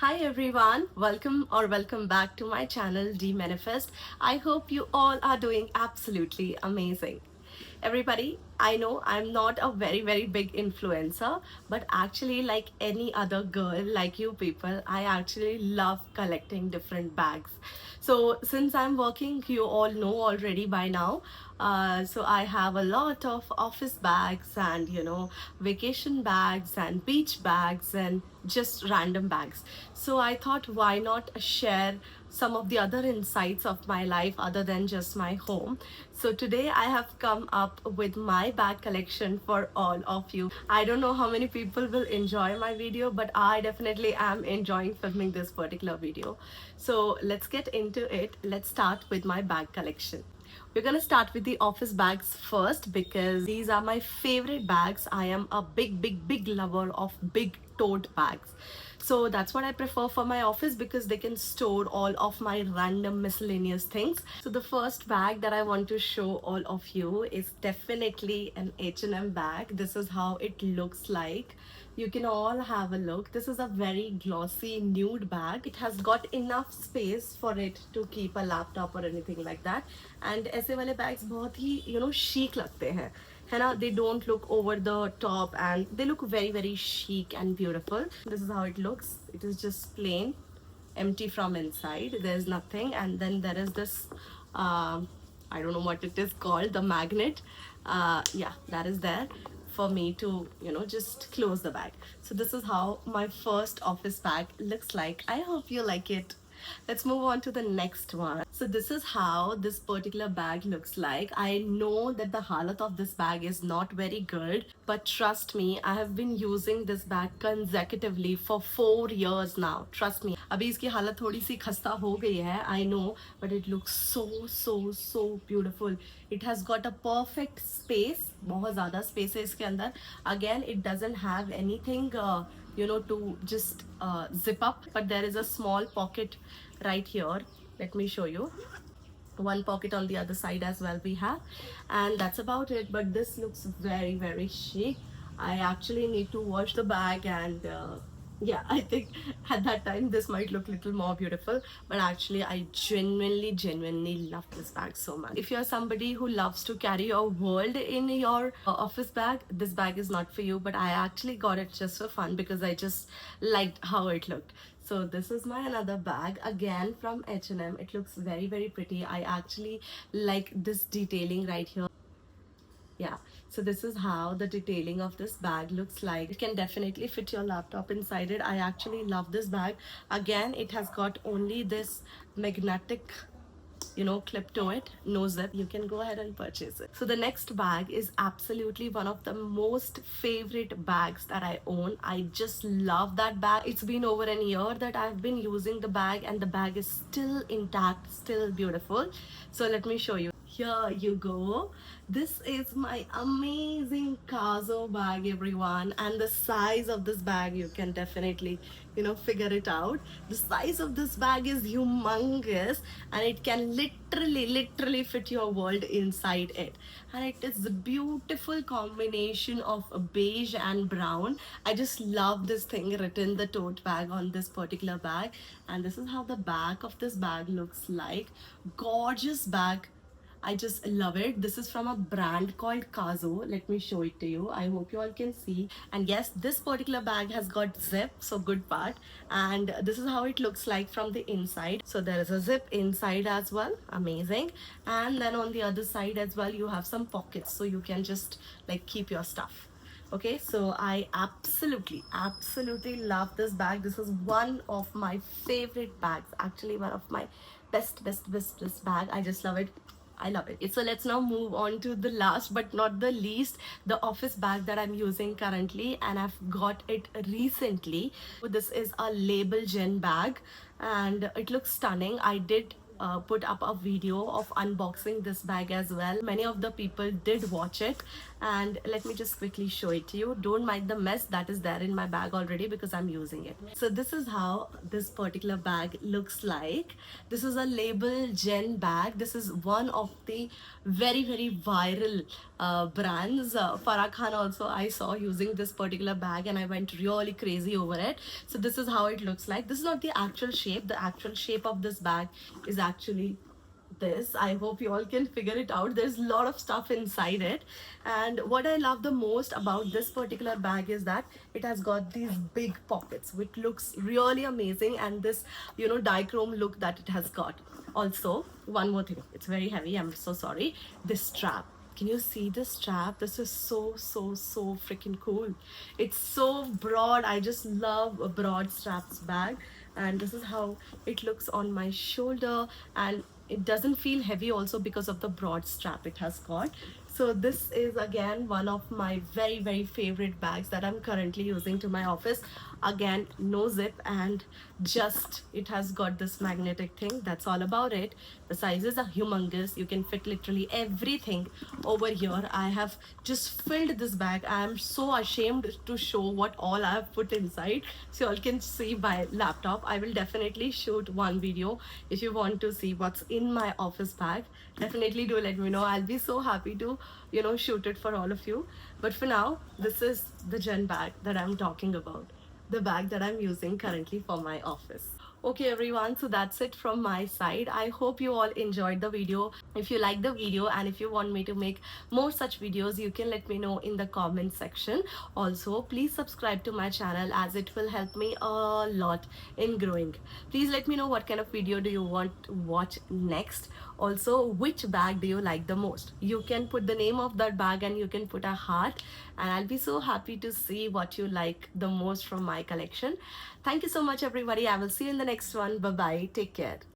Hi everyone, welcome back to my channel D Manifest. I hope you all are doing absolutely amazing. Everybody, I know I'm not a very big influencer, but actually, like any other girl, like you people, I actually love collecting different bags. So, since I'm working, you all know already by now. So, I have a lot of office bags and vacation bags and beach bags and just random bags. So, I thought, why not share some of the other insights of my life other than just my home. So today I have come up with my bag collection for all of you. I don't know how many people will enjoy my video, but I definitely am enjoying filming this particular video. So let's get into it. Let's start with my bag collection. We're gonna start with the office bags first because these are my favorite bags. I am a big lover of big tote bags. So that's what I prefer for my office because they can store all of my random miscellaneous things. So the first bag that I want to show all of you is definitely an H&M bag. This is how it looks like. You can all have a look. This is a very glossy nude bag. It has got enough space for it to keep a laptop or anything like that. And ऐसे वाले bags बहुत ही chic लगते हैं है ना. They don't look over the top and they look very chic and beautiful. This is how it looks. It is just plain, empty from inside. There's nothing, and then there is this I don't know what it is called, the magnet. Yeah, that is there for me to just close the bag. So this is how my first office bag looks like. I hope you like it. Let's move on to the next one. So this is how this particular bag looks like. I know that the halat of this bag is not very good, but trust me, I have been using this bag consecutively for 4 years now. Trust me. अभी इसकी हालत थोड़ी सी खस्ता हो गई है, I know, but it looks so beautiful. It has got a perfect space. बहुत ज़्यादा space है इसके अंदर. Again, it doesn't have anything to just zip up, but there is a small pocket right here. Let me show you. One pocket on the other side as well we have, and that's about it. But this looks very chic. I actually need to wash the bag and yeah, I think at that time this might look a little more beautiful, but actually I genuinely love this bag so much. If you're somebody who loves to carry your world in your office bag, this bag is not for you, but I actually got it just for fun because I just liked how it looked. So this is my another bag, again from H&M. It looks very pretty. I actually like this detailing right here. Yeah, so this is how the detailing of this bag looks like. It can definitely fit your laptop inside it. I actually love this bag. Again, it has got only this magnetic clip to it, no zip. You can go ahead and purchase it. So the next bag is absolutely one of the most favorite bags that I own. I just love that bag. It's been over a year that I've been using the bag and the bag is still intact, still beautiful. So let me show you. Here you go. This is my amazing Kazo bag, everyone, and the size of this bag, you can definitely figure it out. The size of this bag is humongous, and it can literally fit your world inside it. And it is a beautiful combination of beige and brown. I just love this thing written, the tote bag, on this particular bag. And this is how the back of this bag looks like. Gorgeous bag. I just love it. This is from a brand called Kazo. Let me show it to you. I hope you all can see. And yes, this particular bag has got zip, so good part. And this is how it looks like from the inside. So there is a zip inside as well. Amazing. And then on the other side as well, you have some pockets, so you can just like keep your stuff. Okay, so I absolutely love this bag. This is one of my favorite bags. Actually, one of my best bag. I just love it. I love it. So let's now move on to the last but not the least, the office bag that I'm using currently, and I've got it recently. This is a Label Gen bag and it looks stunning. I did put up a video of unboxing this bag as well. Many of the people did watch it, and let me just quickly show it to you. Don't mind the mess that is there in my bag already because I'm using it. So this is how this particular bag looks like. This is a Label Gen bag. This is one of the very viral brands. Farah Khan also I saw using this particular bag and I went really crazy over it. So this is how it looks like. This is not the actual shape. The actual shape of this bag is actually this. I hope you all can figure it out. There's a lot of stuff inside it. And what I love the most about this particular bag is that it has got these big pockets, which looks really amazing. And this, dichrome look that it has got. Also, one more thing. It's very heavy. I'm so sorry. This strap. Can you see this strap? This is so freaking cool. It's so broad. I just love a broad straps bag. And this is how it looks on my shoulder. And it doesn't feel heavy also because of the broad strap it has got. So this is again one of my very favorite bags that I'm currently using to my office. Again, no zip, and just it has got this magnetic thing. That's all about it. The sizes are humongous. You can fit literally everything over here. I have just filled this bag. I am so ashamed to show what all I have put inside, so you all can see my laptop. I will definitely shoot one video if you want to see what's in my office bag. Definitely do let me know. I'll be so happy to shoot it for all of you. But for now, this is the Jen bag that I'm talking about, the bag that I'm using currently for my office. Okay everyone, so that's it from my side. I hope you all enjoyed the video. If you like the video and if you want me to make more such videos, you can let me know in the comment section. Also, please subscribe to my channel as it will help me a lot in growing. Please let me know what kind of video do you want to watch next. Also, which bag do you like the most? You can put the name of that bag and you can put a heart, and I'll be so happy to see what you like the most from my collection. Thank you so much everybody. I will see you in the next one. Bye bye. Take care.